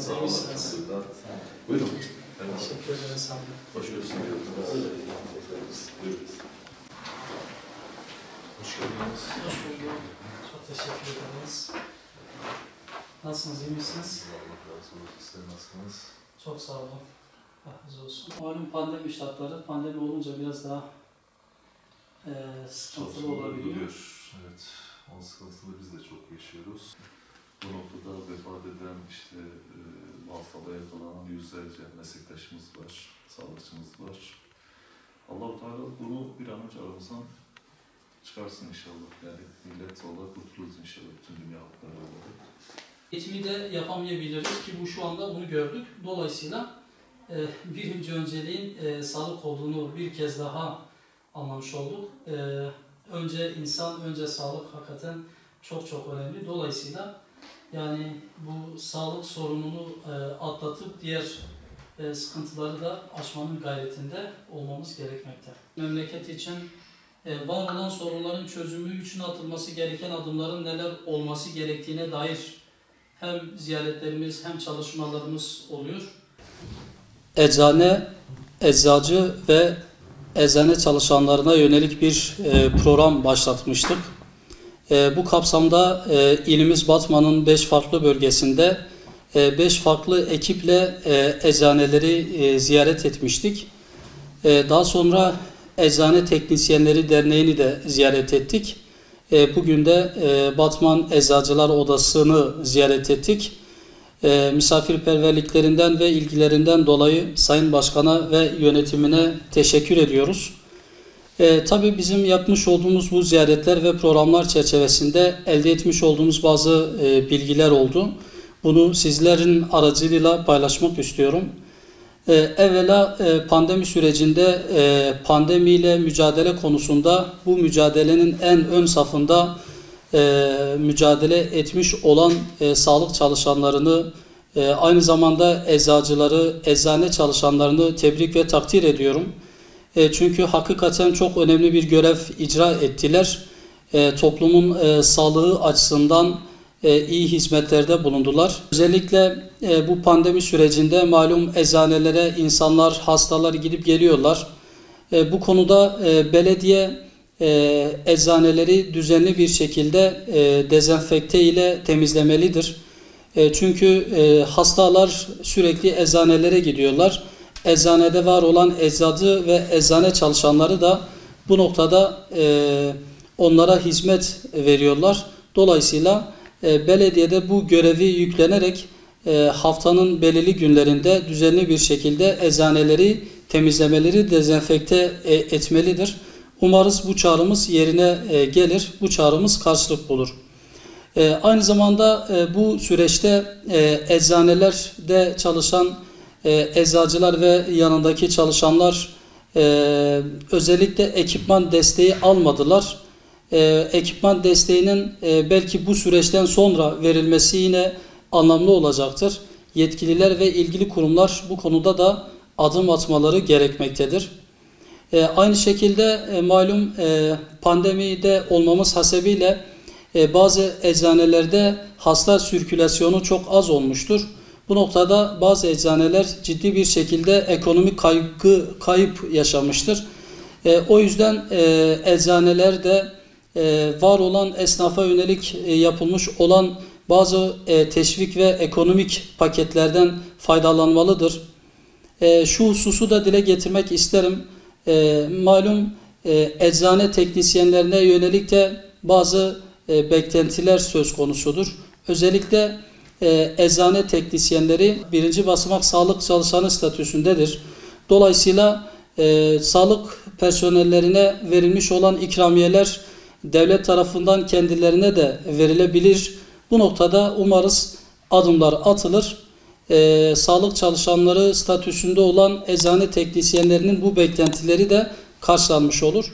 Nasılsınız? Sağ İyi olun. misiniz? Buyurun. Teşekkür ederim. Sağ olun. Başlıyorsun. Buyurun. Hoş geldiniz. Hoş bulduk. Çok teşekkür ederiz. Nasılsınız? İyi misiniz? Allah razı olsun. Sizler nasılsınız? Çok sağ olun. Allah razı olsun. Malum pandemi şartları, pandemi olunca biraz daha sıkıntılı Çalışmalar olabiliyor. duruyor. Evet. Onun sıkıntısını biz de çok yaşıyoruz. Bu noktada vefat eden bu hastalığa yakalanan yüzlerce meslektaşımız var, sağlıkçımız var. Allah-u Teala bunu bir an önce aramızdan çıkarsın inşallah. Yani millet olarak kurtuluruz inşallah, bütün dünya halkları olarak. Eğitimi de yapamayabiliriz ki bu şu anda bunu gördük. Dolayısıyla birinci önceliğin sağlık olduğunu bir kez daha anlamış olduk. Önce insan, önce sağlık hakikaten çok çok önemli. Dolayısıyla yani bu sağlık sorununu atlatıp diğer sıkıntıları da aşmanın gayretinde olmamız gerekmekte. Memleket için var olan sorunların çözümü için atılması gereken adımların neler olması gerektiğine dair hem ziyaretlerimiz hem çalışmalarımız oluyor. Eczane, eczacı ve eczane çalışanlarına yönelik bir program başlatmıştık. Bu kapsamda ilimiz Batman'ın 5 farklı bölgesinde 5 farklı ekiple eczaneleri ziyaret etmiştik. Daha sonra Eczane Teknisyenleri Derneği'ni de ziyaret ettik. Bugün de Batman Eczacılar Odası'nı ziyaret ettik. Misafirperverliklerinden ve ilgilerinden dolayı Sayın Başkan'a ve yönetimine teşekkür ediyoruz. Tabii bizim yapmış olduğumuz bu ziyaretler ve programlar çerçevesinde elde etmiş olduğumuz bazı bilgiler oldu. Bunu sizlerin aracılığıyla paylaşmak istiyorum. Evvela pandemi sürecinde pandemiyle mücadele konusunda bu mücadelenin en ön safında mücadele etmiş olan sağlık çalışanlarını, aynı zamanda eczacıları, eczane çalışanlarını tebrik ve takdir ediyorum. Çünkü hakikaten çok önemli bir görev icra ettiler. Toplumun sağlığı açısından iyi hizmetlerde bulundular. Özellikle bu pandemi sürecinde malum eczanelere insanlar, hastalar gidip geliyorlar. Bu konuda belediye eczaneleri düzenli bir şekilde dezenfekte ile temizlemelidir. Çünkü hastalar sürekli eczanelere gidiyorlar. Eczanede var olan eczacı ve eczane çalışanları da bu noktada onlara hizmet veriyorlar. Dolayısıyla belediyede bu görevi yüklenerek haftanın belirli günlerinde düzenli bir şekilde eczaneleri temizlemeleri, dezenfekte etmelidir. Umarız bu çağrımız yerine gelir, bu çağrımız karşılık bulur. Aynı zamanda bu süreçte eczanelerde çalışan eczacılar ve yanındaki çalışanlar özellikle ekipman desteği almadılar. Ekipman desteğinin belki bu süreçten sonra verilmesi yine anlamlı olacaktır. Yetkililer ve ilgili kurumlar bu konuda da adım atmaları gerekmektedir. Aynı şekilde malum pandemide olmamız hasebiyle bazı eczanelerde hasta sirkülasyonu çok az olmuştur. Bu noktada bazı eczaneler ciddi bir şekilde ekonomik kayıp yaşamıştır. O yüzden eczanelerde var olan esnafa yönelik yapılmış olan bazı teşvik ve ekonomik paketlerden faydalanmalıdır. Şu hususu da dile getirmek isterim. Malum eczane teknisyenlerine yönelik de bazı beklentiler söz konusudur. Özellikle eczane teknisyenleri birinci basamak sağlık çalışanı statüsündedir. Dolayısıyla sağlık personellerine verilmiş olan ikramiyeler devlet tarafından kendilerine de verilebilir. Bu noktada umarız adımlar atılır. Sağlık çalışanları statüsünde olan eczane teknisyenlerinin bu beklentileri de karşılanmış olur.